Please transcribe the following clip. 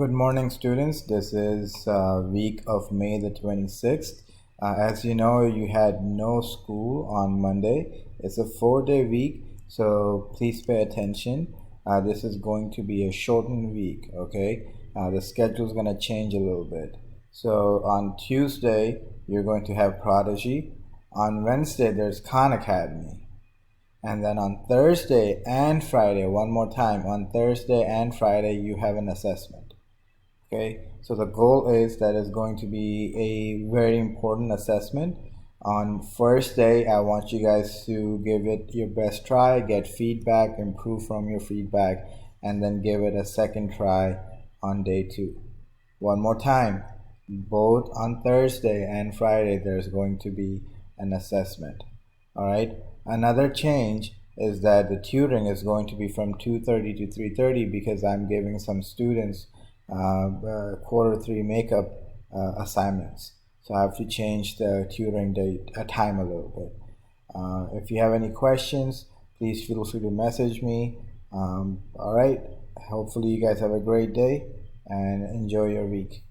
Good morning, students. This is week of May the 26th. As you know, you had no school on Monday. It's a 4-day week, so please pay attention. This is going to be a shortened week, okay? The schedule is going to change a little bit. So on Tuesday, you're going to have Prodigy. On Wednesday, there's Khan Academy. And then on Thursday and Friday, one more time, on Thursday and Friday, you have an assessment. Okay, so the goal is that it's going to be a very important assessment. On first day, I want you guys to give it your best try, get feedback, improve from your feedback, and then give it a second try on day 2. One more time, both on Thursday and Friday, there's going to be an assessment. All right, another change is that the tutoring is going to be from 2:30 to 3:30 because I'm giving some students Q3 makeup assignments, so I have to change the tutoring date time a little bit. If you have any questions, please feel free to message me. All right, hopefully you guys have a great day and enjoy your week.